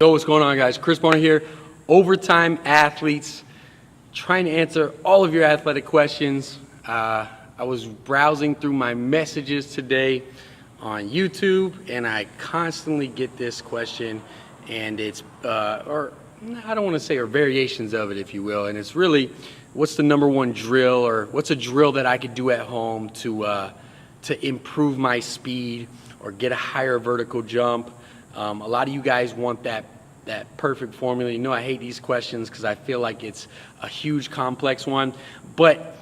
Yo, what's going on, guys? Chris Bonner here, Overtime Athletes, trying to answer all of your athletic questions. I was browsing through my messages today on YouTube, and I constantly get this question, and it's, or I don't want to say, or variations of it, if you will, and it's really, what's the number one drill, or what's a drill that I could do at home to improve my speed or get a higher vertical jump? A lot of you guys want that perfect formula. You know I hate these questions because I feel like it's a huge complex one, but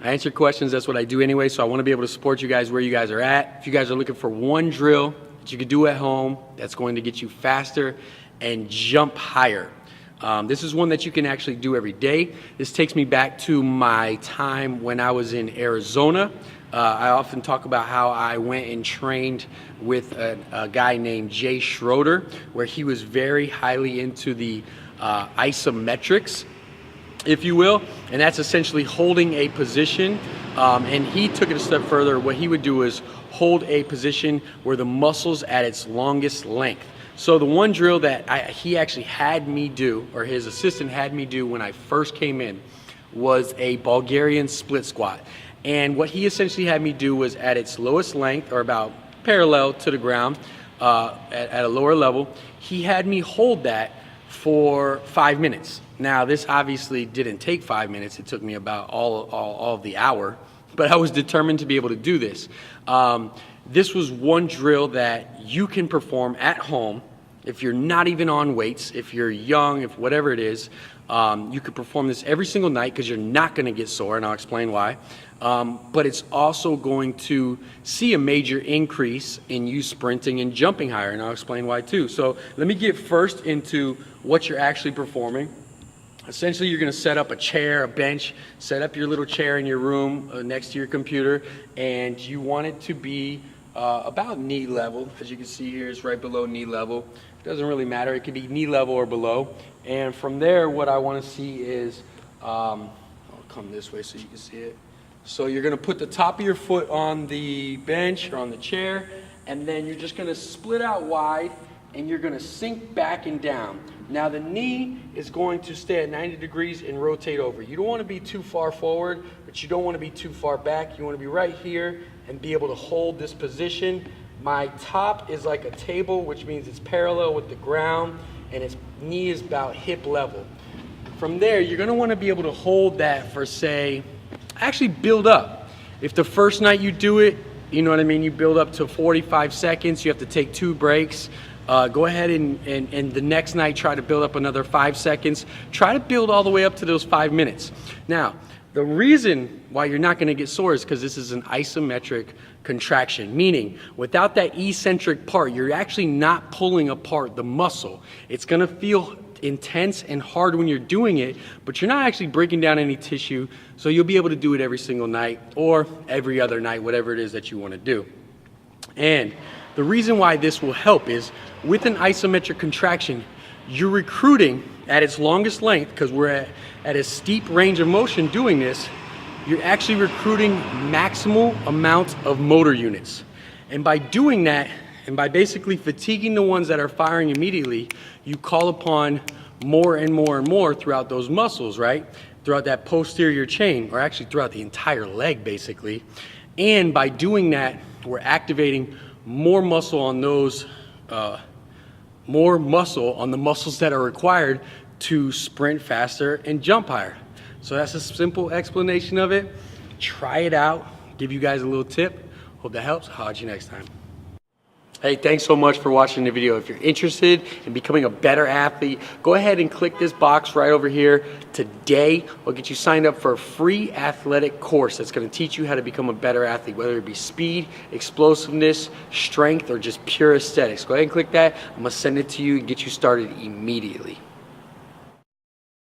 I answer questions. That's what I do anyway, so I want to be able to support you guys where you guys are at. If you guys are looking for one drill that you could do at home that's going to get you faster and jump higher, this is one that you can actually do every day. This takes me back to my time when I was in Arizona. I often talk about how I went and trained with a guy named Jay Schroeder, where he was very highly into the isometrics, if you will, and that's essentially holding a position, and he took it a step further. What he would do is hold a position where the muscle's at its longest length. So the one drill that he actually had me do, or his assistant had me do when I first came in, was a Bulgarian split squat. And what he essentially had me do was at its lowest length, or about parallel to the ground, at a lower level, he had me hold that for 5 minutes. Now, this obviously didn't take 5 minutes. It took me about all of the hour, but I was determined to be able to do this. This was one drill that you can perform at home if you're not even on weights, if you're young, if whatever it is. You could perform this every single night because you're not going to get sore, and I'll explain why. But it's also going to see a major increase in you sprinting and jumping higher, and I'll explain why too. So let me get first into what you're actually performing. Essentially, you're going to set up a chair, a bench, set up your little chair in your room next to your computer, and you want it to be about knee level. As you can see here, it's right below knee level. It doesn't really matter. It could be knee level or below. And from there, what I want to see is, I'll come this way so you can see it. So you're going to put the top of your foot on the bench or on the chair, and then you're just going to split out wide, and you're going to sink back and down. Now the knee is going to stay at 90 degrees and rotate over. You don't want to be too far forward, but you don't want to be too far back. You want to be right here and be able to hold this position. My top is like a table, which means it's parallel with the ground, and its knee is about hip level. From there, you're going to want to be able to hold that for, say, actually build up. If the first night you do it, you know what I mean, you build up to 45 seconds, you have to take 2 breaks. Go ahead and the next night try to build up another 5 seconds. Try to build all the way up to those 5 minutes. Now, the reason why you're not going to get sore is because this is an isometric contraction, meaning without that eccentric part, you're actually not pulling apart the muscle. It's going to feel intense and hard when you're doing it, but you're not actually breaking down any tissue, so you'll be able to do it every single night or every other night, whatever it is that you want to do. And the reason why this will help is with an isometric contraction, you're recruiting at its longest length, because we're at a steep range of motion doing this, you're actually recruiting maximal amount of motor units. And by doing that, and by basically fatiguing the ones that are firing immediately, you call upon more and more and more throughout those muscles, right? Throughout that posterior chain, or actually throughout the entire leg, basically. And by doing that, we're activating more muscle on those, more muscle on the muscles that are required to sprint faster and jump higher. So that's a simple explanation of it. Try it out. Give you guys a little tip. Hope that helps. I'll catch you next time. Hey, thanks so much for watching the video. If you're interested in becoming a better athlete, go ahead and click this box right over here. Today, we'll get you signed up for a free athletic course that's going to teach you how to become a better athlete, whether it be speed, explosiveness, strength, or just pure aesthetics. Go ahead and click that. I'm going to send it to you and get you started immediately.